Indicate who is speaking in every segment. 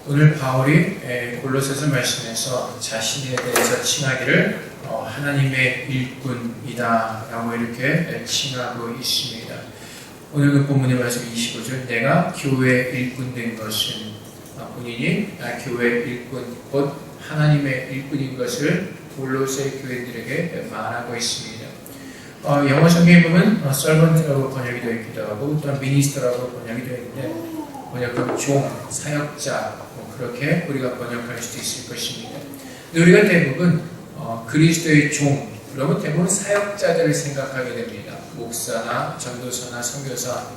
Speaker 1: 오늘 바울이 골로새서 말씀에서 자신에 대해서 칭하기를 하나님의 일꾼이다 라고 이렇게 칭하고 있습니다. 오늘 그 본문의 말씀 25절, 내가 교회의 일꾼 된 것은 본인이 교회의 일꾼 곧 하나님의 일꾼인 것을 골로새 교회들에게 말하고 있습니다. 영어 성경에 보면 servant라고 번역이 되어 있기도 하고 또한 minister라고 번역이 되어 있는데, 번역하면 종, 사역자 그렇게 우리가 번역할 수도 있을 것입니다. 근데 우리가 대부분 그리스도의 종, 그러면 대부분 사역자들을 생각하게 됩니다. 목사나 전도사나 선교사.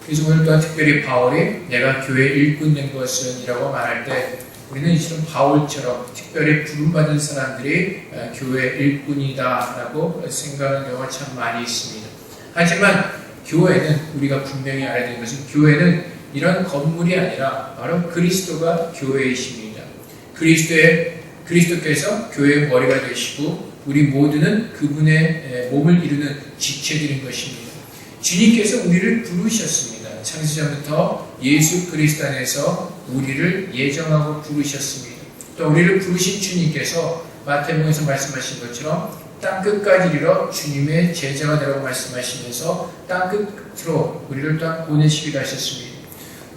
Speaker 1: 그래서 오늘 또한 특별히 바울이 내가 교회 일꾼 된 것은 이라고 말할 때 우리는 이처럼 바울처럼 특별히 부름받은 사람들이 교회 일꾼이다 라고 생각하는 경우가 참 많이 있습니다. 하지만 교회는 우리가 분명히 알아야 되는 것은, 교회는 이런 건물이 아니라 바로 그리스도가 교회이십니다. 그리스도께서 교회의 머리가 되시고 우리 모두는 그분의 몸을 이루는 지체들인 것입니다. 주님께서 우리를 부르셨습니다. 창세전부터 예수 그리스도 안에서 우리를 예정하고 부르셨습니다. 또 우리를 부르신 주님께서 마태복음에서 말씀하신 것처럼 땅끝까지 이르러 주님의 제자가 되라고 말씀하시면서 땅끝으로 우리를 또한 보내시기도 하셨습니다.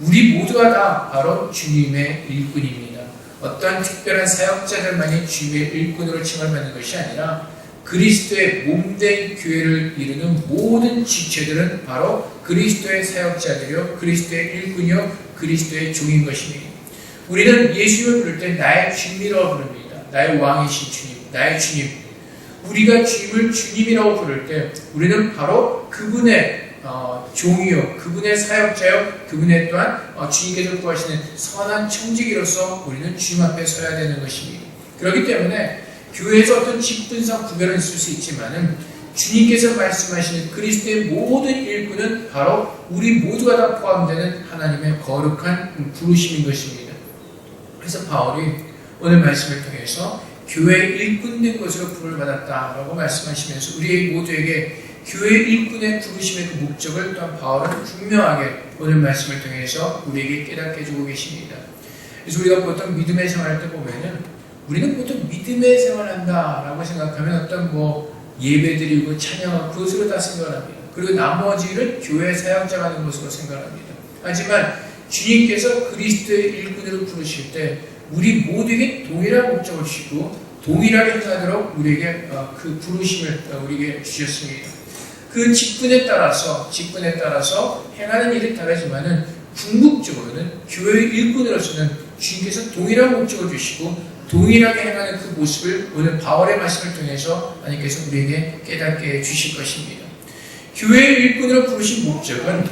Speaker 1: 우리 모두가 다 바로 주님의 일꾼입니다. 어떠한 특별한 사역자들만이 주님의 일꾼으로 칭을 받는 것이 아니라 그리스도의 몸된 교회를 이루는 모든 지체들은 바로 그리스도의 사역자들이요, 그리스도의 일꾼이요, 그리스도의 종인 것입니다. 우리는 예수님을 부를 때 나의 주님이라고 부릅니다. 나의 왕이신 주님, 나의 주님. 우리가 주님을 주님이라고 부를 때 우리는 바로 그분의 종이요, 그분의 사역자요, 그분의 또한 주님께서 구하시는 선한 청지기로서 우리는 주님 앞에 서야 되는 것입니다. 그렇기 때문에 교회에서 어떤 직분상 구별은 있을 수 있지만은 주님께서 말씀하시는 그리스도의 모든 일꾼은 바로 우리 모두가 다 포함되는 하나님의 거룩한 부르심인 것입니다. 그래서 바울이 오늘 말씀을 통해서 교회의 일꾼된 것으로 부름을 받았다라고 말씀하시면서 우리 모두에게 교회 일꾼의 부르심의 그 목적을 또한 바울은 분명하게 오늘 말씀을 통해서 우리에게 깨닫게 해주고 계십니다. 그래서 우리가 보통 믿음의 생활할 때 보면은 우리는 보통 믿음의 생활한다라고 생각하면 어떤 예배드리고 찬양하고 그것으로 다 생각을 합니다. 그리고 나머지를 교회 사역자가 하는 것으로 생각합니다. 하지만 주님께서 그리스도의 일꾼으로 부르실 때 우리 모두에게 동일한 목적을 주시고 동일하게 행하도록 우리에게 그 부르심을 우리에게 주셨습니다. 그 직분에 따라서 행하는 일이 다르지만은 궁극적으로는 교회의 일꾼으로서는 주님께서 동일한 목적을 주시고 동일하게 행하는 그 모습을 오늘 바울의 말씀을 통해서 하나님께서 우리에게 깨닫게 해주실 것입니다. 교회의 일꾼으로 부르신 목적은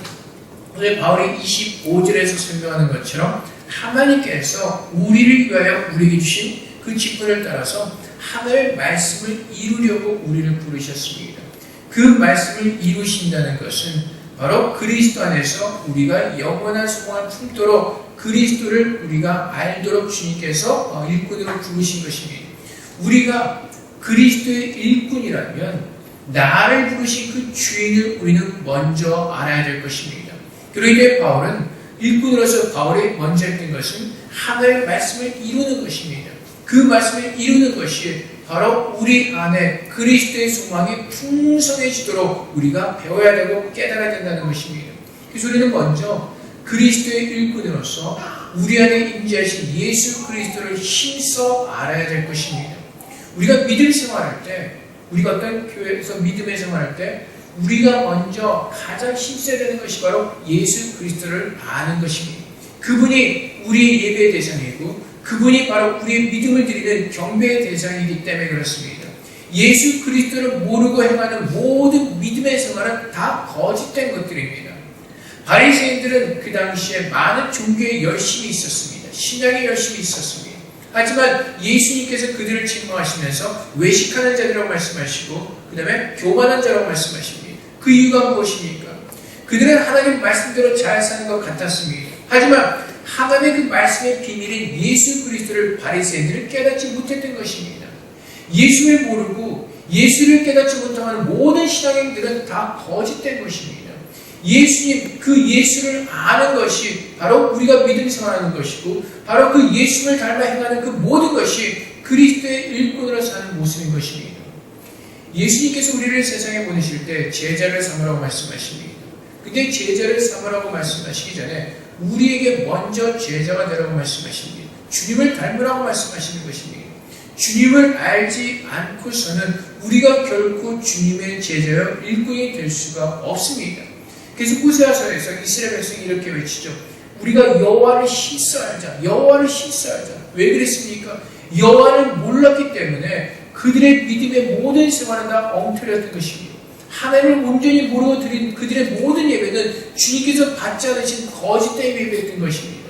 Speaker 1: 오늘 바울이 25절에서 설명하는 것처럼 하나님께서 우리를 위하여 우리에게 주신 그 직분을 따라서 하나님의 말씀을 이루려고 우리를 부르셨습니다. 그 말씀을 이루신다는 것은 바로 그리스도 안에서 우리가 영원한 소망을 품도록 그리스도를 우리가 알도록 주님께서 일꾼으로 부르신 것입니다. 우리가 그리스도의 일꾼이라면 나를 부르신 그 주인을 우리는 먼저 알아야 될 것입니다. 그러기에 바울은 일꾼으로서 바울이 먼저 했던 것은 하나님의 말씀을 이루는 것입니다. 그 말씀을 이루는 것이 바로 우리 안에 그리스도의 소망이 풍성해지도록 우리가 배워야 되고 깨달아야 된다는 것입니다. 그래서 우리는 먼저 그리스도의 일꾼으로서 우리 안에 임재하신 예수 그리스도를 힘써 알아야 될 것입니다. 우리가 믿음 생활할 때, 우리가 어떤 교회에서 믿음의 생활할 때 우리가 먼저 가장 힘써야 되는 것이 바로 예수 그리스도를 아는 것입니다. 그분이 우리의 예배의 대상이고 그분이 바로 우리의 믿음을 드리는 경배의 대상이기 때문에 그렇습니다. 예수 그리스도를 모르고 행하는 모든 믿음의 생활은 다 거짓된 것들입니다. 바리새인들은 그 당시에 많은 종교에 열심히 있었습니다. 신앙에 열심히 있었습니다. 하지만 예수님께서 그들을 책망하시면서 외식하는 자들이라고 말씀하시고 그 다음에 교만한 자라고 말씀하십니다. 그 이유가 무엇입니까? 그들은 하나님 말씀대로 잘 사는 것 같았습니다. 하지만 하나님의 그 말씀의 비밀인 예수 그리스도를 바리새인들은 깨닫지 못했던 것입니다. 예수를 모르고 예수를 깨닫지 못하는 모든 신앙인들은 다 거짓된 것입니다. 예수님, 그 예수를 아는 것이 바로 우리가 믿음 생활하는 것이고 바로 그 예수를 닮아 행하는 그 모든 것이 그리스도의 일꾼으로 사는 모습인 것입니다. 예수님께서 우리를 세상에 보내실 때 제자를 삼으라고 말씀하십니다. 근데 제자를 삼으라고 말씀하시기 전에 우리에게 먼저 제자가 되라고 말씀하십니다. 주님을 닮으라고 말씀하시는 것입니다. 주님을 알지 않고서는 우리가 결코 주님의 제자여 일꾼이 될 수가 없습니다. 그래서 호세아서에서 이스라엘 백성이 이렇게 외치죠. 우리가 여호와를 힘써 알자. 여호와를 힘써 알자. 왜 그랬습니까? 여호와를 몰랐기 때문에 그들의 믿음의 모든 생활은 다 엉터리였던 것입니다. 하나님을 온전히 모르고 드린 그들의 모든 예배는 주님께서 받지 않으신 거짓된 예배였던 것입니다.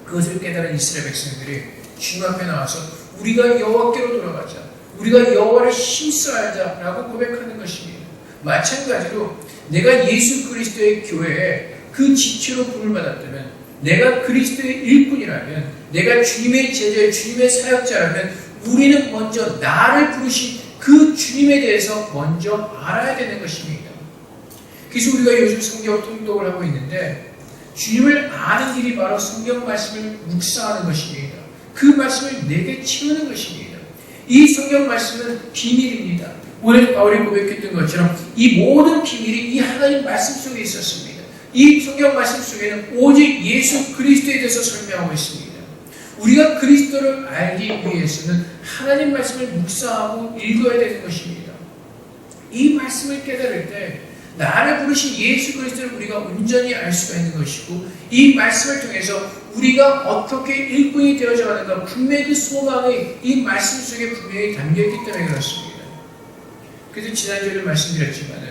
Speaker 1: 그것을 깨달은 이스라엘 백성들이 주님 앞에 나와서 우리가 여호와께로 돌아가자. 우리가 여호와를 힘써 알자라고 고백하는 것입니다. 마찬가지로 내가 예수 그리스도의 교회에 그 지체로 부름을 받았다면, 내가 그리스도의 일꾼이라면, 내가 주님의 제자, 주님의 사역자라면 우리는 먼저 나를 부르신 그 주님에 대해서 먼저 알아야 되는 것입니다. 그래서 우리가 요즘 성경 통독을 하고 있는데 주님을 아는 길이 바로 성경 말씀을 묵상하는 것입니다. 그 말씀을 내게 채우는 것입니다. 이 성경 말씀은 비밀입니다. 오늘 바울이 고백했던 것처럼 이 모든 비밀이 이 하나님 말씀 속에 있었습니다. 이 성경 말씀 속에는 오직 예수 그리스도에 대해서 설명하고 있습니다. 우리가 그리스도를 알기 위해서는 하나님 말씀을 묵상하고 읽어야 되는 것입니다. 이 말씀을 깨달을 때 나를 부르신 예수 그리스도를 우리가 온전히 알 수가 있는 것이고, 이 말씀을 통해서 우리가 어떻게 일꾼이 되어져 가는가 분명히 그 소망이 이 말씀 속에 분명히 담겨있기 때문에 그렇습니다. 그래서 지난주에도 말씀드렸지만은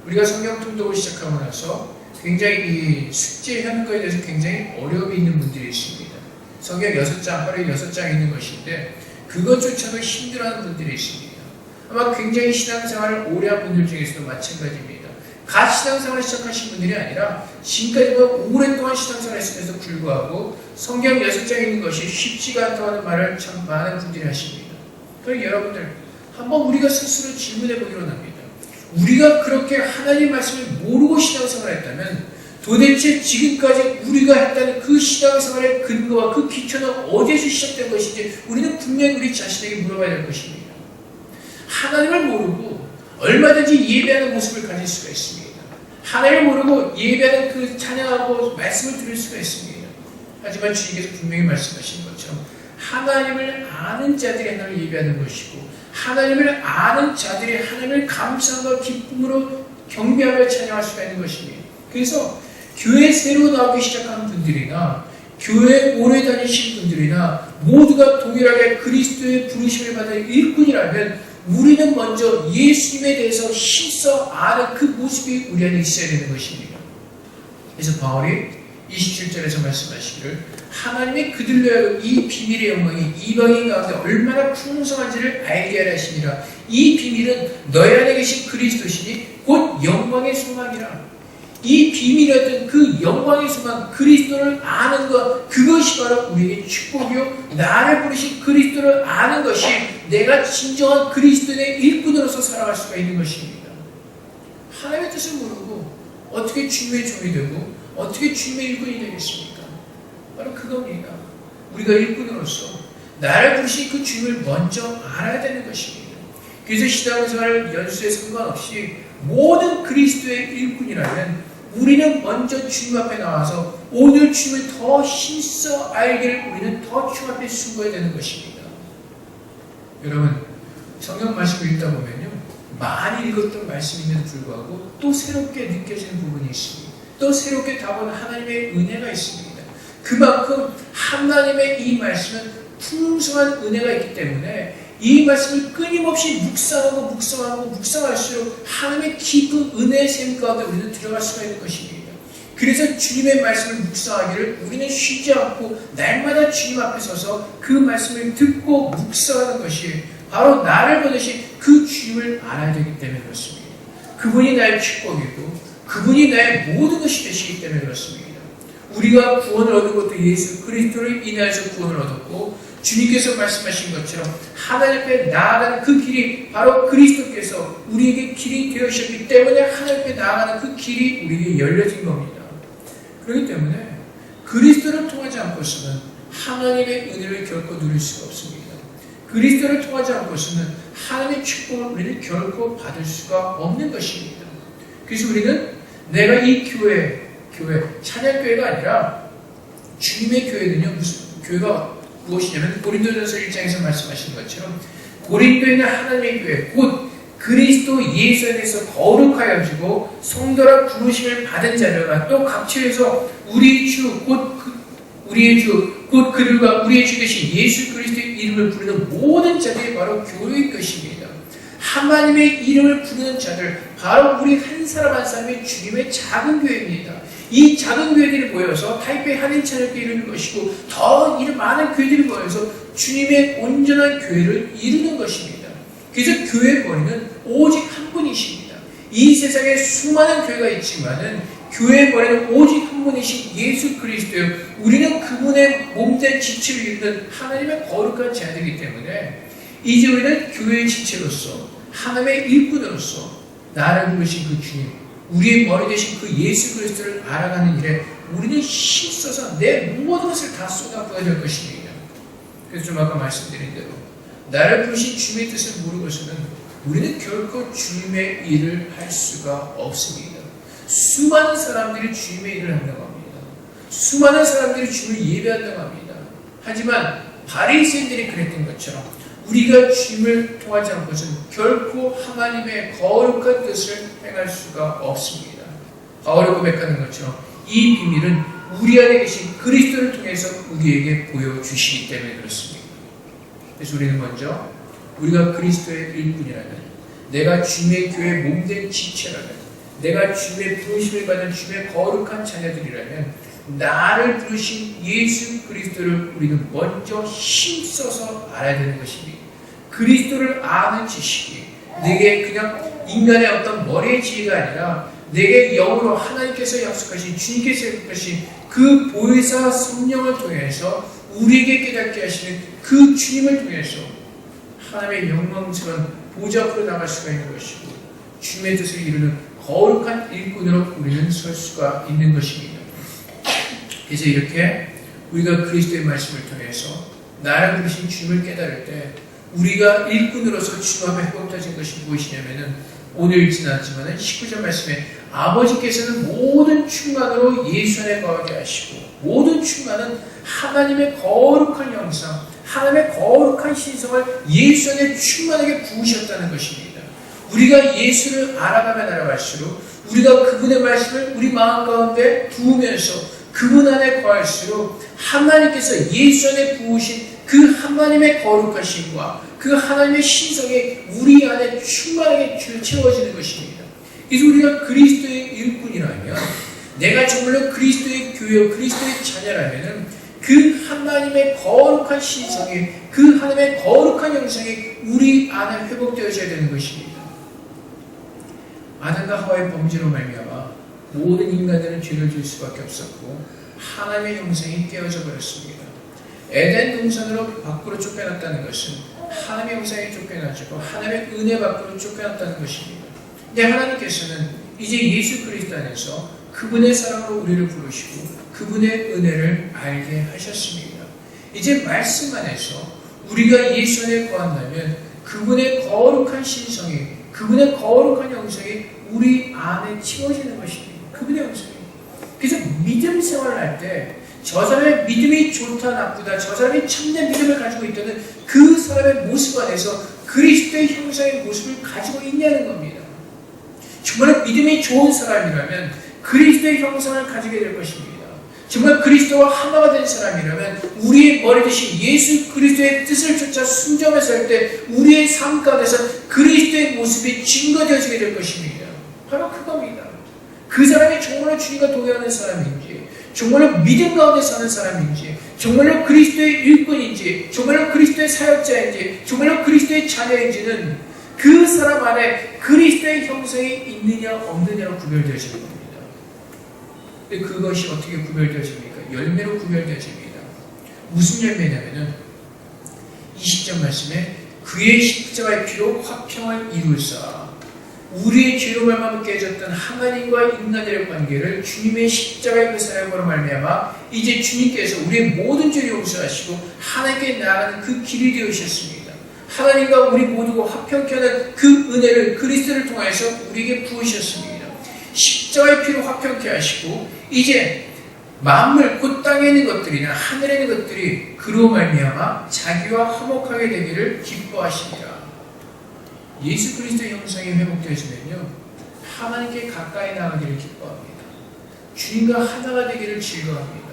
Speaker 1: 우리가 성경 통독을 시작하고 나서 굉장히 이 숙제하는 것에 대해서 굉장히 어려움이 있는 분들이 있습니다. 성경 6장, 하루에 6장 있는 것인데 그것조차도 힘들어하는 분들이 있습니다. 아마 굉장히 신앙생활을 오래 한 분들 중에서도 마찬가지입니다. 갓 신앙생활을 시작하신 분들이 아니라 지금까지 오랫동안 신앙생활을 했음에도 불구하고 성경 6장 있는 것이 쉽지가 않다고 하는 말을 참 많은 분들이 하십니다. 그러니 여러분들 한번 우리가 스스로 질문해 보기로 합니다. 우리가 그렇게 하나님 말씀을 모르고 신앙생활을 했다면 도대체 지금까지 우리가 했다는 그 신앙생활의 근거와 그 기초는 어디에서 시작된 것인지 우리는 분명히 우리 자신에게 물어봐야 될 것입니다. 하나님을 모르고 얼마든지 예배하는 모습을 가질 수가 있습니다. 하나님을 모르고 예배하는 그 찬양하고 말씀을 들을 수가 있습니다. 하지만 주님께서 분명히 말씀하신 것처럼 하나님을 아는 자들이 하나님을 예배하는 것이고, 하나님을 아는 자들이 하나님을 감사함과 기쁨으로 경배하며 찬양할 수가 있는 것입니다. 그래서 교회 새로 나오기 시작한 분들이나 교회 오래 다니신 분들이나 모두가 동일하게 그리스도의 부르심을 받은 일꾼이라면 우리는 먼저 예수님에 대해서 힘써 아는 그 모습이 우리 안에 있어야 되는 것입니다. 그래서 바울이 27절에서 말씀하시기를 하나님이 그들로 하여금 이 비밀의 영광이 이방인 가운데 얼마나 풍성한지를 알게 하려 하시니라. 이 비밀은 너희 안에 계신 그리스도시니 곧 영광의 소망이라. 이 비밀이었던 그 영광의 소망, 그리스도를 아는 것, 그것이 바로 우리에게 축복이요 나를 부르신 그리스도를 아는 것이 내가 진정한 그리스도의 일꾼으로서 살아갈 수가 있는 것입니다. 하나님의 뜻을 모르고 어떻게 주님의 종이 되고 어떻게 주님의 일꾼이 되겠습니까? 바로 그겁니다. 우리가 일꾼으로서 나를 부르신 그 주님을 먼저 알아야 되는 것입니다. 그래서 신앙생활 연수에 상관없이 모든 그리스도의 일꾼이라면 우리는 먼저 주님 앞에 나와서 오늘 주님을 더 힘써 알기를 우리는 더 주님 앞에 순고해야 되는 것입니다. 여러분, 성경 말씀을 읽다 보면요, 많이 읽었던 말씀임에도 불구하고 또 새롭게 느껴지는 부분이 있습니다. 또 새롭게 다가오는 하나님의 은혜가 있습니다. 그만큼 하나님의 이 말씀은 풍성한 은혜가 있기 때문에 이 말씀을 끊임없이 묵상할수록 하나님의 깊은 은혜의 샘 가운데 우리는 들어갈 수가 있는 것입니다. 그래서 주님의 말씀을 묵상하기를 우리는 쉬지 않고 날마다 주님 앞에 서서 그 말씀을 듣고 묵상하는 것이 바로 나를 보내신 그 주님을 알아야 되기 때문에 그렇습니다. 그분이 나의 축복이고 그분이 나의 모든 것이 되시기 때문에 그렇습니다. 우리가 구원을 얻은 것도 예수 그리스도를 인하여서 구원을 얻었고 주님께서 말씀하신 것처럼 하나님 앞에 나아가는 그 길이 바로 그리스도께서 우리에게 길이 되어주셨기 때문에 하나님 앞에 나아가는 그 길이 우리에게 열려진 겁니다. 그렇기 때문에 그리스도를 통하지 않고서는 하나님의 은혜를 결코 누릴 수가 없습니다. 그리스도를 통하지 않고서는 하나님의 축복을 우리는 결코 받을 수가 없는 것입니다. 그래서 우리는 내가 이 교회 찬양교회가 아니라 주님의 교회는요, 무슨 교회가 무엇이냐면 고린도전서 1장에서 말씀하신 것처럼 고린도에 있는 하나님의 교회 곧 그리스도 예수 안에서 거룩하여지고 성도라 부르심을 받은 자들과 또 각처에서 우리의 주 곧 그들과 우리의 주 되신 예수 그리스도의 이름을 부르는 모든 자들이 바로 교회의 것입니다. 하나님의 이름을 부르는 자들, 바로 우리 한 사람 한 사람이 주님의 작은 교회입니다. 이 작은 교회들이 모여서 타이페이 한인찬을교회를 이루는 것이고 더 많은 교회들이 모여서 주님의 온전한 교회를 이루는 것입니다. 그래서 교회의 머리는 오직 한 분이십니다. 이 세상에 수많은 교회가 있지만은 교회의 머리는 오직 한 분이신 예수 그리스도요. 우리는 그분의 몸된 지체를 이루는 하나님의 거룩한 자들이기 때문에 이제 우리는 교회의 지체로서 하나님의 일꾼으로서 나를 부르신 그 주님, 우리의 머리 되신 그 예수 그리스도를 알아가는 일에 우리는 힘써서 내 모든 것을 다 쏟아부어야 될 것입니다. 그래서 좀 아까 말씀드린 대로 나를 부르신 주님의 뜻을 모르고서는 우리는 결코 주님의 일을 할 수가 없습니다. 수많은 사람들이 주님의 일을 한다고 합니다. 수많은 사람들이 주님을 예배한다고 합니다. 하지만 바리새인들이 그랬던 것처럼 우리가 주님을 통하지 않고서는 결코 하나님의 거룩한 뜻을 행할 수가 없습니다. 바울이 고백하는 것처럼 이 비밀은 우리 안에 계신 그리스도를 통해서 우리에게 보여주시기 때문에 그렇습니다. 그래서 우리는 먼저 우리가 그리스도의 일꾼이라면, 내가 주님의 교회 몸된 지체라면, 내가 주님의 부르심을 받은 주님의 거룩한 자녀들이라면 나를 부르신 예수 그리스도를 우리는 먼저 힘써서 알아야 되는 것입니다. 그리스도를 아는 지식이 내게 그냥 인간의 어떤 머리의 지혜가 아니라 내게 영으로 하나님께서 약속하신, 주님께서 약속하신 그 보혜사 성령을 통해서 우리에게 깨닫게 하시는 그 주님을 통해서 하나님의 영광스러운 보좌 앞으로 나갈 수가 있는 것이고 주님의 뜻을 이루는 거룩한 일꾼으로 우리는 설 수가 있는 것입니다. 그래서 이렇게 우리가 그리스도의 말씀을 통해서 나를 부르신 주님을 깨달을 때 우리가 일꾼으로서 주님 앞에 회복되어진 것이 무엇이냐면은 오늘 읽진 않았지만 19절 말씀에 아버지께서는 모든 충만으로 예수 안에 거하게 하시고 모든 충만은 하나님의 거룩한 형상, 하나님의 거룩한 신성을 예수 안에 충만하게 부으셨다는 것입니다. 우리가 예수를 알아갈수록 우리가 그분의 말씀을 우리 마음 가운데 두면서 그분 안에 거할수록 하나님께서 예수 안에 부으신 그 하나님의 거룩하심과 그 하나님의 신성이 우리 안에 충만하게 채워지는 것입니다. 그래서 우리가 그리스도의 일꾼이라면, 내가 정말로 그리스도의 교회, 그리스도의 자녀라면 그 하나님의 거룩한 신성이, 그 하나님의 거룩한 형상이 우리 안에 회복되어져야 되는 것입니다. 아담과 하와의 범죄로 말미암아 모든 인간들은 죄를 질 수밖에 없었고 하나님의 형상이 깨어져 버렸습니다. 에덴 동산으로 밖으로 쫓겨났다는 것은 하나님의 형상에 쫓겨나지고 하나님의 은혜 밖으로 쫓겨났다는 것입니다. 근데 하나님께서는 이제 예수 그리스도 안에서 그분의 사랑으로 우리를 부르시고 그분의 은혜를 알게 하셨습니다. 이제 말씀 안에서 우리가 예수 안에 거한다면 그분의 거룩한 신성이, 그분의 거룩한 형상이 우리 안에 채워지는 것입니다. 그분의 형상이. 그래서 믿음 생활을 할 때 저 사람의 믿음이 좋다 나쁘다, 저 사람이 참된 믿음을 가지고 있다는 그 사람의 모습 안에서 그리스도의 형상의 모습을 가지고 있냐는 겁니다. 정말 믿음이 좋은 사람이라면 그리스도의 형상을 가지게 될 것입니다. 정말 그리스도와 하나가 된 사람이라면 우리의 머리 대신 예수 그리스도의 뜻을 쫓아 순종해서 할 때 우리의 삶 가운데서 그리스도의 모습이 증거되어지게 될 것입니다. 바로 그겁니다. 그 사람이 정말로 주님과 동행하는 사람인지, 정말로 믿음 가운데 사는 사람인지, 정말로 그리스도의 일꾼인지, 정말로 그리스도의 사역자인지, 정말로 그리스도의 자녀인지는 그 사람 안에 그리스도의 형상이 있느냐 없느냐로 구별되어지는 겁니다. 근데 그것이 어떻게 구별되어집니까? 열매로 구별되어집니다. 무슨 열매냐면은 20절 말씀에 그의 십자가의 피로 화평을 이루사 우리의 죄로 말미암아 깨졌던 하나님과 인간들의 관계를 주님의 십자가의 그 사랑으로 말미암아 이제 주님께서 우리의 모든 죄를 용서하시고 하나님께 나아가는 그 길이 되으셨습니다. 하나님과 우리 모두가 화평케 하는 그 은혜를 그리스도를 통해서 우리에게 부으셨습니다. 십자가의 피로 화평케 하시고 이제 만물 곧 땅에 있는 것들이나 하늘에 있는 것들이 그로 말미암아 자기와 화목하게 되기를 기뻐하십니다. 예수 그리스도의 형상이 회복되어지면요 하나님께 가까이 나가기를 기뻐합니다. 주님과 하나가 되기를 즐거워합니다.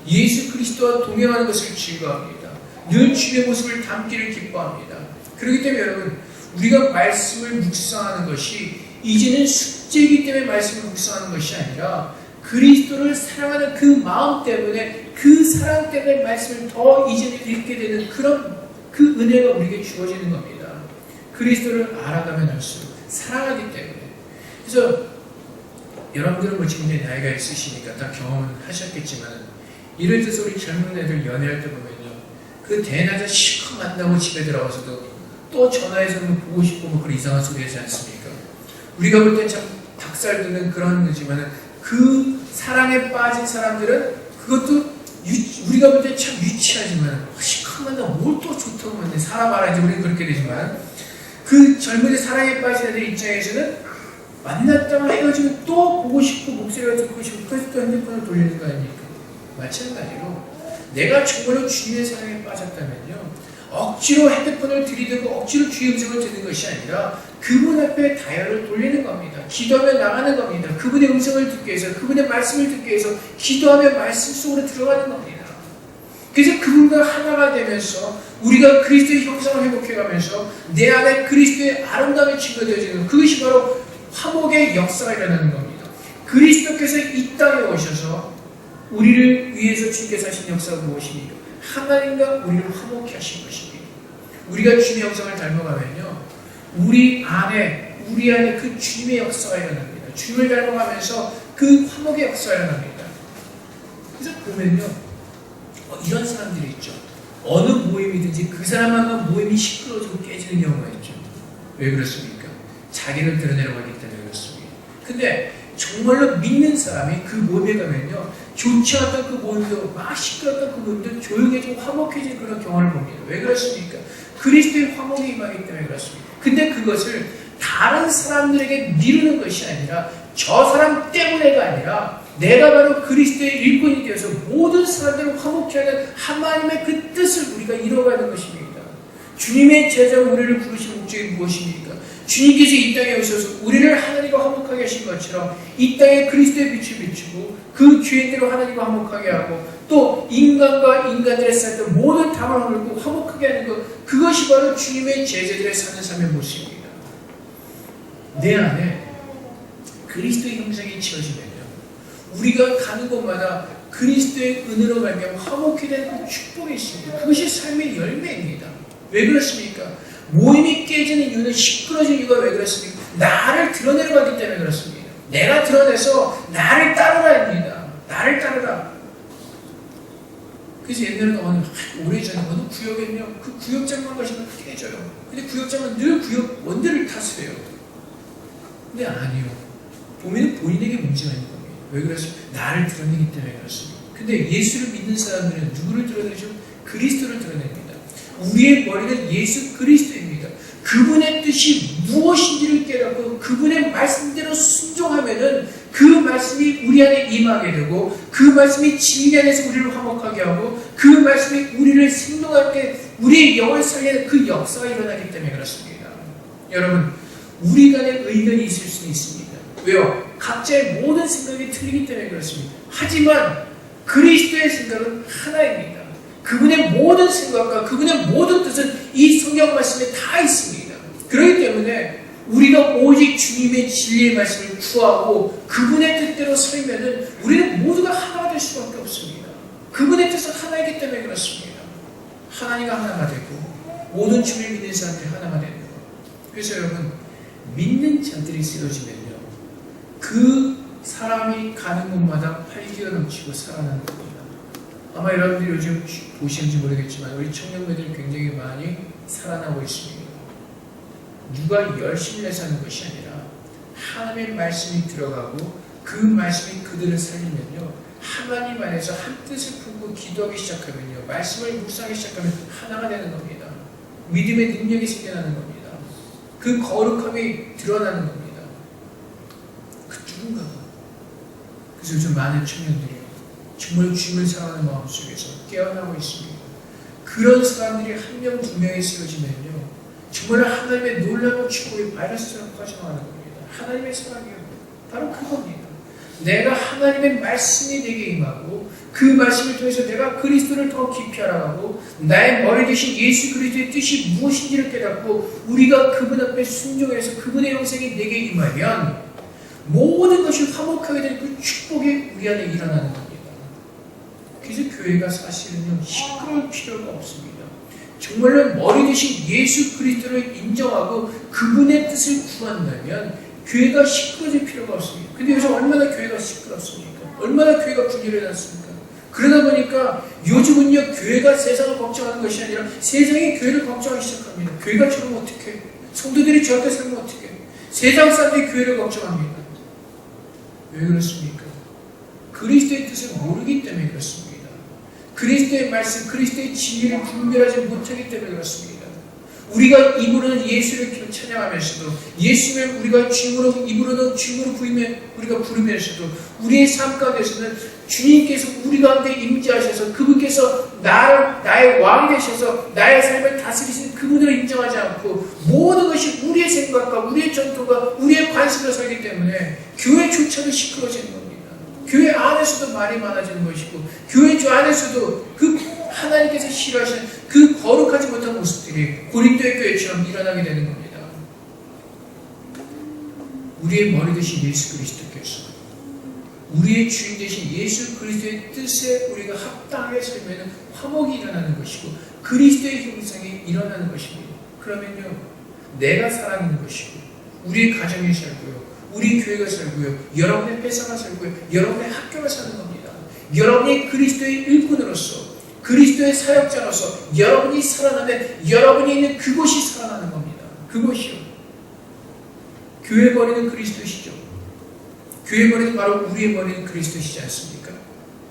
Speaker 1: 예수 그리스도와 동행하는 것을 즐거워합니다. 늘 주의 모습을 담기를 기뻐합니다. 그렇기 때문에 여러분 우리가 말씀을 묵상하는 것이 이제는 숙제이기 때문에 말씀을 묵상하는 것이 아니라 그리스도를 사랑하는 그 마음 때문에 그 사랑 때문에 말씀을 더 이제는 읽게 되는 그런 그 은혜가 우리에게 주어지는 겁니다. 그리스도를 알아가면 할수록 사랑하기 때문에. 그래서 여러분들은 뭐 지금 이제 나이가 있으시니까 다 경험을 하셨겠지만 이럴 때서 우리 젊은 애들 연애할 때 보면요 그 대낮에 실컷 만나고 집에 들어가서도 또 전화해서 뭐 보고 싶고 뭐 그런 이상한 소리 하지 않습니까? 우리가 볼 땐 참 닭살 돋는 그런 거지만 그 사랑에 빠진 사람들은 그것도 우리가 볼 때 참 유치하지만 실컷 만나고 뭘 또 좋다고 만나 사람 알아야지 우리는 그렇게 되지만 그 젊은이 사랑에 빠진 애들 입장에서는 만났다가 헤어지면 또 보고 싶고 목소리가 듣고 싶고 그래서 또 핸드폰을 돌리는 거 아닙니까? 마찬가지로 내가 정말로 주님의 사랑에 빠졌다면요 억지로 핸드폰을 들이대고 억지로 주의 음성을 듣는 것이 아니라 그분 앞에 다이얼을 돌리는 겁니다. 기도하며 나가는 겁니다. 그분의 음성을 듣기 위해서 그분의 말씀을 듣기 위해서 기도하며 말씀 속으로 들어가는 겁니다. 그래서 그분과 하나가 되면서 우리가 그리스도의 형상을 회복해가면서 내 안에 그리스도의 아름다움이 증거되어지는 그것이 바로 화목의 역사가 일어나는 겁니다. 그리스도께서 이 땅에 오셔서 우리를 위해서 주님께서 하신 역사가 무엇입니까? 하나님과 우리를 화목케 하신 것입니다. 우리가 주님의 형상을 닮아가면요 우리 안에 그 주님의 역사가 일어납니다. 주님을 닮아가면서 그 화목의 역사가 일어납니다. 그래서 보면요 이런 사람들이 있죠. 어느 모임이든지 그 사람만 모임이 시끄러워지고 깨지는 경우가 있죠. 왜 그렇습니까? 자기를 드러내려고 하기 때문에 그렇습니다. 근데 정말로 믿는 사람이 그 모임에 가면요 좋지 않았던 그 모임도 막 시끄러웠던 그 모임도 조용해지고 화목해지는 그런 경험을 봅니다. 왜 그렇습니까? 그리스도의 화목이 임하기 때문에 그렇습니다. 근데 그것을 다른 사람들에게 미루는 것이 아니라 저 사람 때문에가 아니라 내가 바로 그리스도의 일꾼이 되어서 모든 사람들을 화목케 하는 하나님의 그 뜻을 우리가 이뤄가는 것입니다. 주님의 제자로 우리를 부르신 목적이 무엇입니까? 주님께서 이 땅에 오셔서 우리를 하나님과 화목하게 하신 것처럼 이 땅에 그리스도의 빛을 비추고 그 죄인들을 하나님과 화목하게 하고 또 인간과 인간들의 쌓였던 모든 담을 허물고 화목하게 하는 것 그것이 바로 주님의 제자들의 사는 삶의 모습입니다. 내 안에 그리스도의 형상이 지어지면요 우리가 가는 곳마다 그리스도의 은혜로 말미암아 화목해 되는 그 축복이 있습니다. 그것이 삶의 열매입니다. 왜 그렇습니까? 모임이 깨지는 이유는 시끄러진 이유가 왜 그렇습니까? 나를 드러내려 가기 때문에 그렇습니다. 내가 드러내서 나를 따르라입니다. 나를 따르라. 그래서 옛날에는 오래전에 어느 구역에는요 그 구역장만 가시면 깨져요. 근데 구역장은 늘 구역 원대를 탓을 해요. 근데 아니요. 보면 본인에게 문제가 있는 겁니다. 왜 그렇습니까? 나를 드러내기 때문에 그렇습니다. 근데 예수를 믿는 사람들은 누구를 드러내죠? 그리스도를 드러냅니다. 우리의 머리는 예수 그리스도입니다. 그분의 뜻이 무엇인지를 깨닫고 그분의 말씀대로 순종하면은 그 말씀이 우리 안에 임하게 되고 그 말씀이 진리 안에서 우리를 화목하게 하고 그 말씀이 우리를 생동할 때 우리의 영을 살리는 그 역사가 일어나기 때문에 그렇습니다. 여러분 우리 간에 의견이 있을 수는 있습니다. 왜요? 각자의 모든 생각이 틀리기 때문에 그렇습니다. 하지만 그리스도의 생각은 하나입니다. 그분의 모든 생각과 그분의 모든 뜻은 이 성경 말씀에 다 있습니다. 그렇기 때문에 우리가 오직 주님의 진리의 말씀을 구하고 그분의 뜻대로 살면은 우리는 모두가 하나가 될 수밖에 없습니다. 그분의 뜻은 하나이기 때문에 그렇습니다. 하나님과 하나가 되고 모든 주를 믿는 사람들이 하나가 되는 것. 그래서 여러분 믿는 자들이 쓰여지면요 그 사람이 가는 곳마다 활기가 넘치고 살아나는 겁니다. 아마 여러분들이 요즘 보시는지 모르겠지만 우리 청년배들이 굉장히 많이 살아나고 있습니다. 누가 열심히 내서 하는 것이 아니라 하나님의 말씀이 들어가고 그 말씀이 그들을 살리면요, 하나님 안에서 한 뜻을 품고 기도하기 시작하면요, 말씀을 묵상하기 시작하면 하나가 되는 겁니다. 믿음의 능력이 생겨나는 겁니다. 그 거룩함이 드러나는 겁니다. 그 누군가가. 그래서 요즘 많은 청년들이 정말 주님을 사랑하는 마음속에서 깨어나고 있습니다. 그런 사람들이 한 명, 두 명이 쓰여지면요, 정말 하나님의 놀라운 축복이 바이러스처럼 퍼져나가는 겁니다. 하나님의 사랑이요. 바로 그겁니다. 내가 하나님의 말씀이 내게 임하고 그 말씀을 통해서 내가 그리스도를 더 깊이 알아가고 나의 머리 대신 예수 그리스도의 뜻이 무엇인지를 깨닫고 우리가 그분 앞에 순종해서 그분의 영생이 내게 임하면 모든 것이 화목하게 된 그 축복이 우리 안에 일어나는 겁니다. 그래서 교회가 사실은요, 시끄러울 필요가 없습니다. 정말로 머리 대신 예수 그리스도를 인정하고 그분의 뜻을 구한다면 교회가 시끄러질 필요가 없습니다. 근데 요즘 얼마나 교회가 시끄럽습니까? 얼마나 교회가 분열해 놨습니까? 그러다 보니까 요즘은요, 교회가 세상을 걱정하는 것이 아니라 세상이 교회를 걱정하기 시작합니다. 교회가 저러면 어떡해? 성도들이 저렇게 살면 어떡해? 세상 사람들이 교회를 걱정합니다. 왜 그렇습니까? 그리스도의 뜻을 모르기 때문에 그렇습니다. 그리스도의 말씀, 그리스도의 진리를 분별하지 못하기 때문에 그렇습니다. 우리가 입으로는 예수를 찬양하면서도, 예수를 우리가 주님으로, 입으로는 주님으로 우리가 부르면서도 우리의 삶 가운데서는 주님께서 우리 가운데 임재하셔서 그분께서 나의 왕이 되셔서 나의 삶을 다스리시는 그분을 인정하지 않고 모든 것이 우리의 생각과 우리의 전통과 우리의 관심으로 살기 때문에 교회조차도 시끄러워지는 겁니다. 교회 안에서도 말이 많아지는 것이고 교회 안에서도 그 하나님께서 싫어하시는 그 거룩하지 못한 모습들이 고린도의 교회처럼 일어나게 되는 겁니다. 우리의 머리 대신 예수 그리스도께서 우리의 주인 대신 예수 그리스도의 뜻에 우리가 합당하게 살면 화목이 일어나는 것이고 그리스도의 형상이 일어나는 것입니다. 그러면요, 내가 살아가는 것이고 우리의 가정이 살고요, 우리 교회가 살고요, 여러분의 회사가 살고요, 여러분의 학교가 사는 겁니다. 여러분이 그리스도의 일꾼으로서, 그리스도의 사역자로서 여러분이 살아나면 여러분이 있는 그곳이 살아나는 겁니다. 그곳이요. 교회 머리는 그리스도시죠. 교회 머리는 바로 우리의 머리는 그리스도시지 않습니까?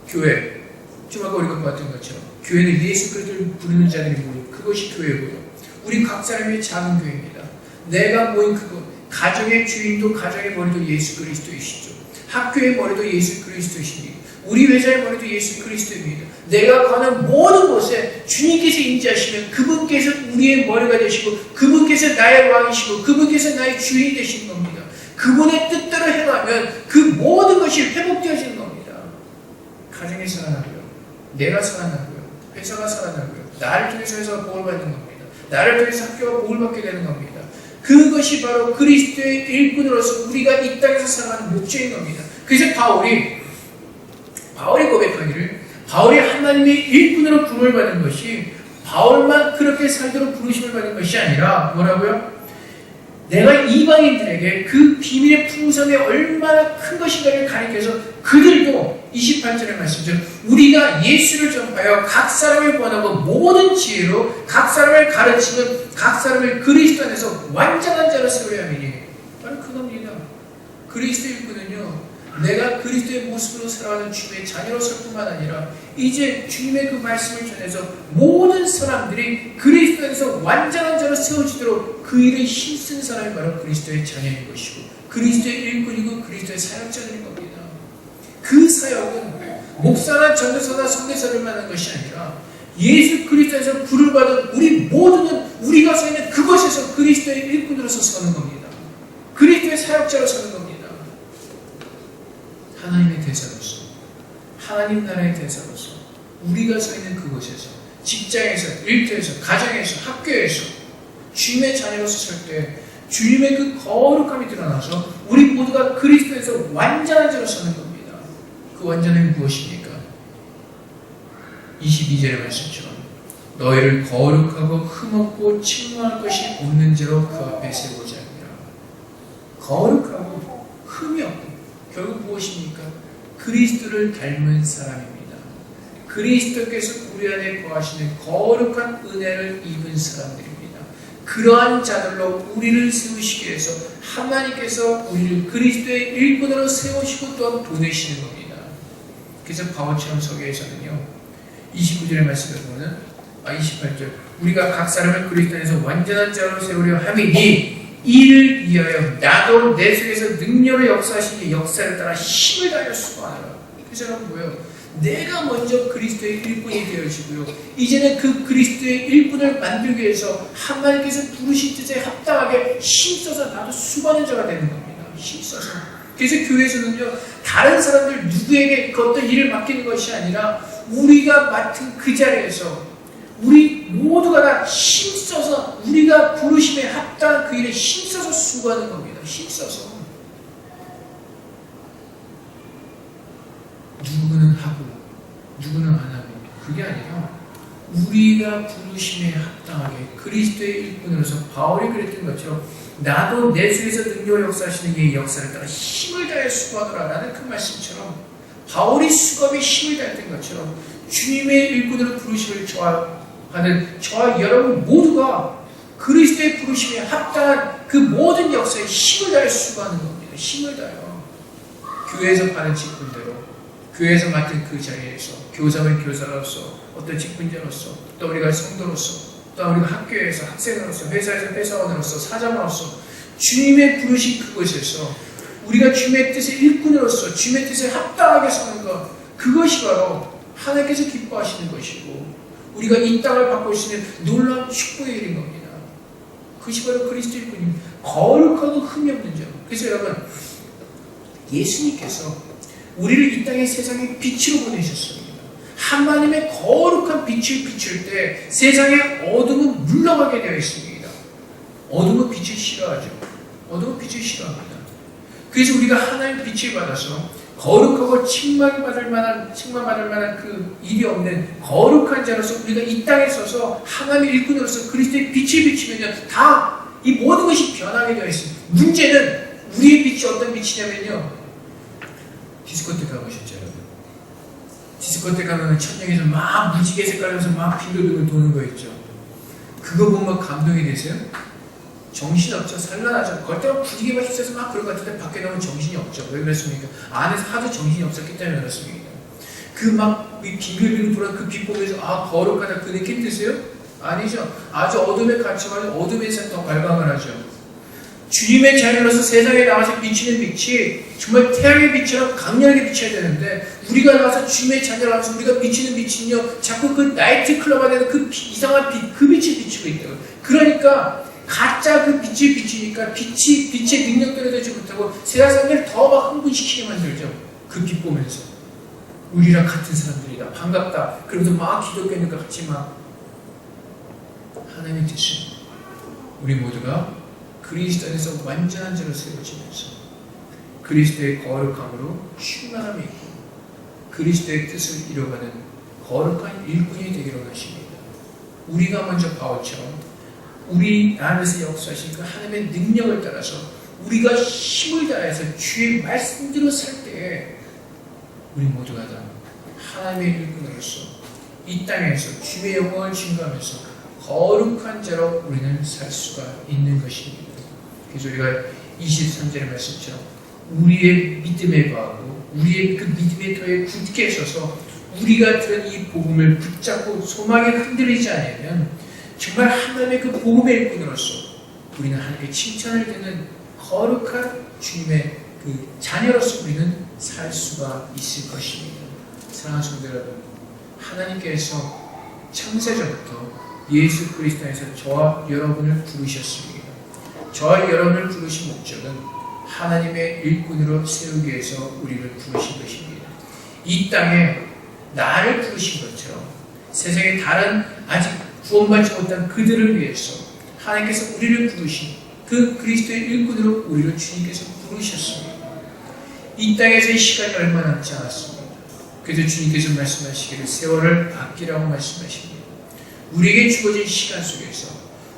Speaker 1: 교회. 좀 아까 우리가 봤던 것처럼 교회는 예수 그리스도를 부르는 자들이 모인 그것이 교회고요. 우리 각 사람의 작은 교회입니다. 내가 모인 그곳. 가정의 주인도 가정의 머리도 예수 그리스도이시죠. 학교의 머리도 예수 그리스도이십니다. 우리 회사의 머리도 예수 그리스도입니다. 내가 가는 모든 곳에 주님께서 임재하시면 그분께서 우리의 머리가 되시고 그분께서 나의 왕이시고 그분께서 나의 주인이 되시는 겁니다. 그분의 뜻대로 행하면 그 모든 것이 회복되어지는 겁니다. 가정이 살아나고요, 내가 살아나고요, 회사가 살아나고요, 나를 통해서 회사가 복을 받는 겁니다. 나를 통해서 학교가 복을 받게 되는 겁니다. 그것이 바로 그리스도의 일꾼으로서 우리가 이 땅에서 살아가는 목적인 겁니다. 그래서 바울이 고백하기를, 바울이 하나님의 일꾼으로 부름을 받은 것이 바울만 그렇게 살도록 부르심을 받은 것이 아니라 뭐라고요? 내가 이방인들에게 그 비밀의 풍성이 얼마나 큰 것인가를 가리켜서 그들도 28절의 말씀처럼 우리가 예수를 전파하여 각 사람을 권하고 모든 지혜로 각 사람을 가르치는 각 사람을 그리스도 안에서 완전한 자로 세우려 함이니 바로 그겁니다. 그리스도 일꾼은요, 내가 그리스도의 모습으로 살아가는 주님의 자녀로서 뿐만 아니라 이제 주님의 그 말씀을 전해서 모든 사람들이 그리스도 안에서 완전한 자로 세워지도록 그 일에 힘쓴 사람이 바로 그리스도의 자녀인 것이고 그리스도의 일꾼이고 그리스도의 사역자들인 겁니다. 그 사역은 목사나 전도사나 선교사를 하는 것이 아니라 예수 그리스도에서 부를 받은 우리 모두는 우리가 서 있는 그곳에서 그리스도의 일꾼으로서 서는 겁니다. 그리스도의 사역자로 서는 겁니다. 하나님의 대사로서, 하나님 나라의 대사로서 우리가 서 있는 그곳에서, 직장에서, 일터에서, 가정에서, 학교에서 주님의 자녀로서 설 때 주님의 그 거룩함이 드러나서 우리 모두가 그리스도에서 완전한 자로 서는 겁니다. 그 완전함이 무엇입니까? 22절의 말씀처럼 너희를 거룩하고 흠없고 책망할 것이 없는 자로 그 앞에 세우고자 합니다. 거룩하고 흠이 없고 결국 무엇입니까? 그리스도를 닮은 사람입니다. 그리스도께서 우리 안에 거하시는 거룩한 은혜를 입은 사람들입니다. 그러한 자들로 우리를 세우시기 위해서 하나님께서 우리를 그리스도의 일꾼으로 세우시고 또한 보내시는 겁니다. 그래서 바울처럼 서기에서는요 29절의 말씀을 보면 28절 우리가 각 사람을 그리스도 안에서 완전한 자로 세우려 함이니 이를 위하여 나도 내 속에서 능력을 역사하시니 역사를 따라 힘을 다하여 수고하노라. 그래서 여러분 뭐예요? 내가 먼저 그리스도의 일꾼이 되어지고요. 이제는 그 그리스도의 일꾼을 만들기 위해서 하나님께서 부르신 뜻에 합당하게 힘써서 나도 수고하는 자가 되는 겁니다. 힘써서. 그래서 교회에서는요. 다른 사람들 누구에게 그 어떤 일을 맡기는 것이 아니라 우리가 맡은 그 자리에서 우리 모두가 다 힘써서 우리가 부르심에 합당한 그 일에 힘써서 수고하는 겁니다. 힘써서. 누구는 하고 누구는 안 하고 그게 아니라 우리가 부르심에 합당하게 그리스도의 일꾼으로서 바울이 그랬던 것처럼 나도 내 속에서 능력을 역사하시는 이의 역사를 따라 힘을 다해 수고하노라 라는 그 말씀처럼 바울이 수고함에 힘을 다했던 것처럼 주님의 일꾼으로 부르심을 하는 저와 여러분 모두가 그리스도의 부르심에 합당한 그 모든 역사에 힘을 다해 수고하는 겁니다. 힘을 다해요. 교회에서 받은 직분대로 교회에서 맡은 그 자리에서 교사면 교사로서 어떤 직분자로서 또 우리가 성도로서 또 우리가 학교에서 학생으로서 회사에서 회사원으로서 사장으로서 주님의 부르신 그곳에서 우리가 주님의 뜻의 일꾼으로서 주님의 뜻에 합당하게 서는 것 그것이 바로 하나님께서 기뻐하시는 것이고 우리가 이 땅을 바꿀 수 있는 놀라운 축복의 일인 겁니다. 그것이 바로 그리스도 일꾼입니다. 거룩하고 흠이 없는 자. 그래서 여러분 예수님께서 우리를 이 땅의 세상의 빛으로 보내셨습니다. 하나님의 거룩한 빛을 비출 때 세상의 어둠은 물러가게 되어 있습니다. 어둠은 빛을 싫어하죠. 어둠은 빛을 싫어합니다. 그래서 우리가 하나님의 빛을 받아서 거룩하고 칭찬받을 만한 그 일이 없는 거룩한 자로서 우리가 이 땅에 서서 하나님의 일꾼으로서 그리스도의 빛을 비추면요 다 이 모든 것이 변하게 되어 있습니다. 문제는 우리의 빛이 어떤 빛이냐면요 디스코테 가보셨죠 여러분? 디스코테 가면 천장에서 막 무지개 색깔에서 막 빙글빙글 도는 거 있죠. 그거 보면 감동이 되세요? 정신없죠. 산란하죠. 겉으로 부지개만 휩싸서 막 그런 것 같은데 밖에 나오면 정신이 없죠. 왜 그랬습니까? 안에서 하도 정신이 없었기 때문에 그렇습니다. 그 막 빙글빙글 돌아 그 빛 보면서 아 거룩하다 그 느낌 드세요? 아니죠. 아주 어둠에 갇혀가지고 어둠에서 더 발광을 하죠. 주님의 자녀로서 세상에 나와서 비치는 빛이 정말 태양의 빛처럼 강렬하게 비쳐야 되는데 우리가 나와서 주님의 자녀로서 우리가 비치는 빛은요 자꾸 그 나이트클럽 안에서 그 이상한 빛, 그 빛을 비추고 있다고요. 그러니까 가짜 그 빛을 비추니까 빛의 능력대로 되지 못하고 세상 사람들을 더 막 흥분시키게 만들죠. 그 빛 보면서 우리랑 같은 사람들이다 반갑다 그러면서 막 기독교인들과 같이 막 하나님의 뜻은 우리 모두가 그리스도 안에서 완전한 자로 세워지면서 그리스도의 거룩함으로 충만함이 있고 그리스도의 뜻을 이뤄가는 거룩한 일꾼이 되기로 하십니다. 우리가 먼저 바울처럼 우리 안에서 역사하신 그 하나님의 능력을 따라서 우리가 힘을 다해서 주의 말씀대로 살 때에 우리 모두가 다 하나님의 일꾼으로서 이 땅에서 주의 영광을 증거하면서 거룩한 자로 우리는 살 수가 있는 것입니다. 그래서 우리가 23절의 말씀처럼 우리의 믿음에 거하고 우리의 그 믿음의 터에 굳게 서서 우리가 들은 이 복음을 붙잡고 소망에 흔들리지 않으면 정말 하나님의 그 복음의 일꾼으로서 우리는 하나님께 칭찬을 듣는 거룩한 주님의 그 자녀로서 우리는 살 수가 있을 것입니다. 사랑하는 성도 여러분, 하나님께서 창세전부터 예수 그리스도 안에서 저와 여러분을 부르셨습니다. 저와 여러분을 부르신 목적은 하나님의 일꾼으로 세우기 위해서 우리를 부르신 것입니다. 이 땅에 나를 부르신 것처럼 세상에 다른 아직 구원받지 못한 그들을 위해서 하나님께서 우리를 부르신 그 그리스도의 일꾼으로 우리를 주님께서 부르셨습니다. 이 땅에서의 시간이 얼마 남지 않았습니다. 그래서 주님께서 말씀하시기를 세월을 아끼라고 말씀하십니다. 우리에게 주어진 시간 속에서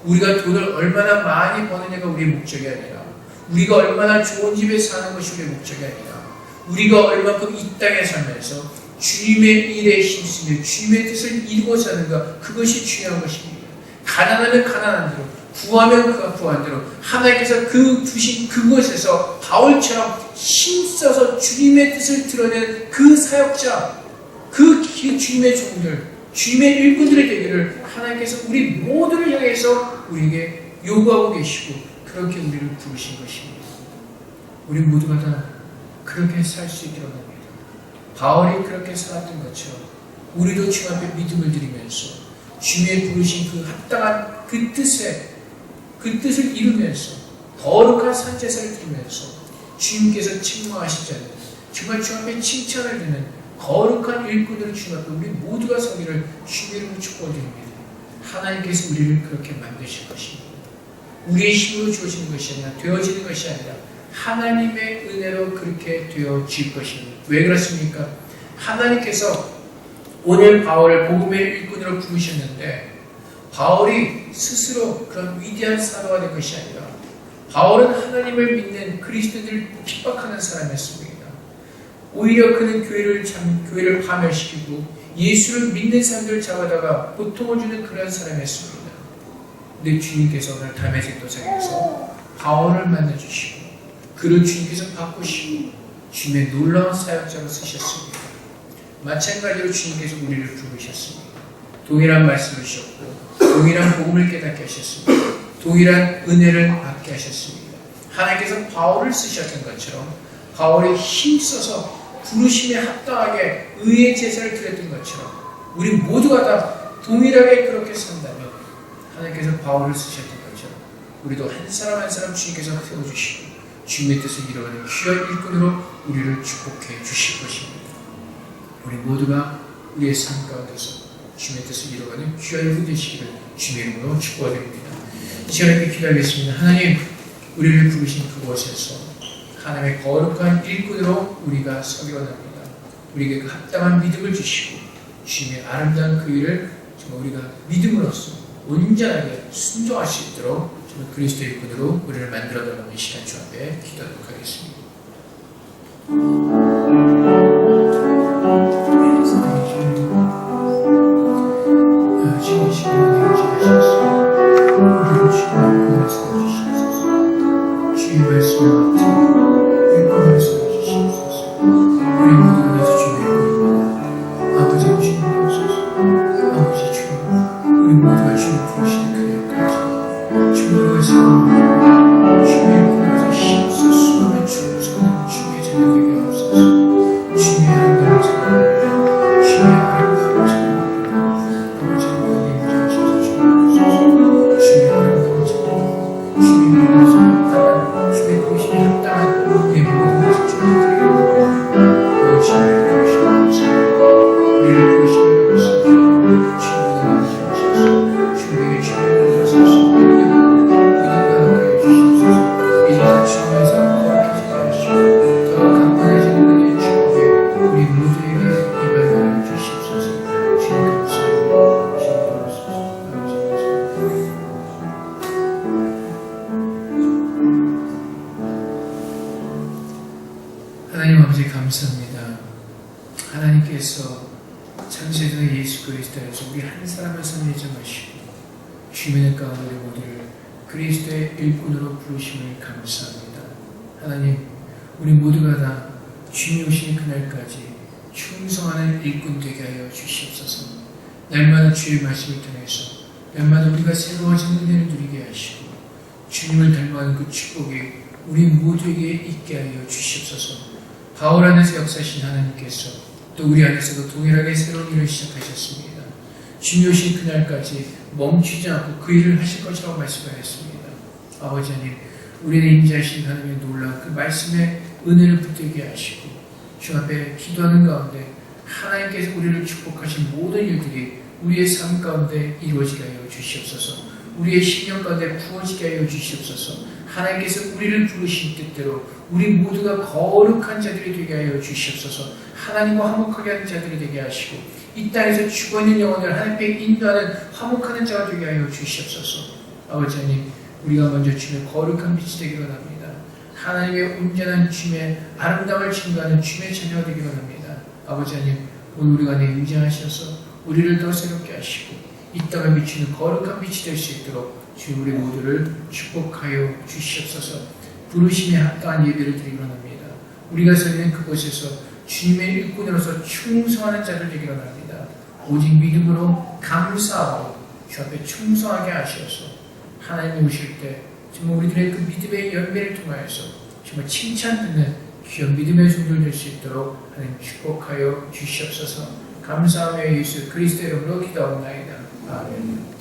Speaker 1: 우리가 돈을 얼마나 많이 버느냐가 우리의 목적이 아니라 우리가 얼마나 좋은 집에 사는 것이 우리의 목적이 아니라 우리가 얼마큼 이 땅에 살면서 주님의 일에 힘쓰며 주님의 뜻을 이루고자 하는 것, 그것이 중요한 것입니다. 가난하면 가난한 대로, 구하면 그 구한 대로 하나님께서 그 주신 그곳에서 바울처럼 힘써서 주님의 뜻을 드러낸 그 사역자, 그 주님의 종들, 주님의 일꾼들의 되기를 하나님께서 우리 모두를 향해서 우리에게 요구하고 계시고 그렇게 우리를 부르신 것입니다. 우리 모두가 다 그렇게 살 수 있기를 원합니다. 바울이 그렇게 살았던 것처럼 우리도 주 앞에 믿음을 드리면서 주님의 부르신 그 합당한 그 뜻을 이루면서 거룩한 산제사를 드리면서 주님께서 책망하시지 않는 정말 주 앞에 칭찬을 드리는 거룩한 일꾼으로 주 앞에 우리 모두가 서기를 주님의 이름으로 축복드립니다. 하나님께서 우리를 그렇게 만드실 것입니다. 우리의 힘으로 주어지는 것이 아니라 되어지는 것이 아니라 하나님의 은혜로 그렇게 되어질 것입니다. 왜 그렇습니까? 하나님께서 오늘 바울을 복음의 일꾼으로 부르셨는데 바울이 스스로 그런 위대한 사도가 된 것이 아니라 바울은 하나님을 믿는 그리스도인들을 핍박하는 사람이었습니다. 오히려 그는 교회를 파멸시키고 예수를 믿는 사람들을 잡아다가 고통을 주는 그런 사람이었습니다. 근데 주님께서 오늘 다메섹 도상에서 바울을 만나주시고 그를 주님께서 바꾸시고 주님의 놀라운 사역자로 쓰셨습니다. 마찬가지로 주님께서 우리를 부르셨습니다. 동일한 말씀을 주셨고 동일한 복음을 깨닫게 하셨습니다. 동일한 은혜를 받게 하셨습니다. 하나님께서 바울을 쓰셨던 것처럼 바울이 힘써서 부르심에 합당하게 의의 제사를 드렸던 것처럼 우리 모두가 다 동일하게 그렇게 산다면 하나님께서 바울을 쓰셨던 것처럼 우리도 한 사람 한 사람 주님께서 세워주시고 주님의 뜻을 이루어가는 귀한 일꾼으로 우리를 축복해 주실 것입니다. 우리 모두가 우리의 삶 가운데서 주님의 뜻을 이루어가는 귀한 일꾼 되시기를 주님의 이름으로 축복드립니다. 이 시간에 기도하겠습니다. 하나님, 우리를 부르신 그곳에서 하나님의 거룩한 일꾼으로 우리가 서기 원합니다. 우리에게 그 합당한 믿음을 주시고 주님의 아름다운 그 일을 정말 우리가 믿음으로써 온전하게 순종할 수 있도록 정말 그리스도 일꾼으로 우리를 만들어달라는 시간 주 앞에 기도하도록 하겠습니다. 지금 이 시간에 지나셨습니다. 우리를 주님의 일꾼을 세워주시옵소서. 주의 말씀을 맡은 일꾼을 세워주시옵소서. 우리 모두가 다시 주님의 일꾼입니다. 아버지 주님옵소서. 아버지 주님, 우리 모두가 주님 부르시는 그날까지 주님과 세워옵니다. 주님의 일꾼에서 힘써 수고하는 충성하는 주님의 자녀 되게 하옵소서. 주님의 아름다운 사랑을 주님의 아름다운 사랑을 하나님 아버지 감사합니다. 하나님께서 창세전에 예수 그리스도에서 우리 한 사람 한 사람 예정하시고 주님의 가운데 우리 모두를 그리스도의 일꾼으로 부르심을 감사합니다. 하나님, 우리 모두가 다 주님 오시는 그날까지 충성하는 일꾼 되게 하여 주시옵소서. 날마다 주의 말씀을 통해서 날마다 우리가 새로워진 은혜를 누리게 하시고 주님을 닮아가는 그 축복이 우리 모두에게 있게 하여 주시옵소서. 바울 안에서 역사하신 하나님께서 또 우리 안에서도 동일하게 새로운 일을 시작하셨습니다. 주님 오신 그날까지 멈추지 않고 그 일을 하실 것이라고 말씀하셨습니다. 아버지 하나님, 우리는 임재하신 하나님의 놀라운 그 말씀에 은혜를 붙들게 하시고 주 앞에 기도하는 가운데 하나님께서 우리를 축복하신 모든 일들이 우리의 삶 가운데 이루어지게 하여 주시옵소서. 우리의 심령 가운데 부어지게 하여 주시옵소서. 하나님께서 우리를 부르신 뜻대로 우리 모두가 거룩한 자들이 되게 하여 주시옵소서. 하나님과 화목하게 하는 자들이 되게 하시고 이 땅에서 죽어있는 영혼을 하나님께 인도하는 화목하는 자가 되게 하여 주시옵소서. 아버지 하나님, 우리가 먼저 주님의 거룩한 빛이 되기를 원합니다. 하나님의 온전한 주님의 아름다움을 증거하는 주님의 자녀가 되기를 원합니다. 아버지 하나님, 오늘 우리 안에 임재하셔서 우리를 더 새롭게 하시고 이 땅에 비치는 거룩한 빛이 될 수 있도록 주님 우리 모두를 축복하여 주시옵소서. 부르심에 합당한 예배를 드리기 원합니다. 우리가 서 있는 그곳에서 주님의 일꾼으로서 충성하는 자들 되기를 원합니다. 오직 믿음으로 감사하고 주 앞에 충성하게 하시어서 하나님이 오실 때 정말 우리들의 그 믿음의 열매를 통하여서 정말 칭찬받는 귀한 믿음의 종들 될 수 있도록 하나님 축복하여 주시옵소서. 감사하며 예수 그리스도의 이름으로 기도하옵나이다. 아멘.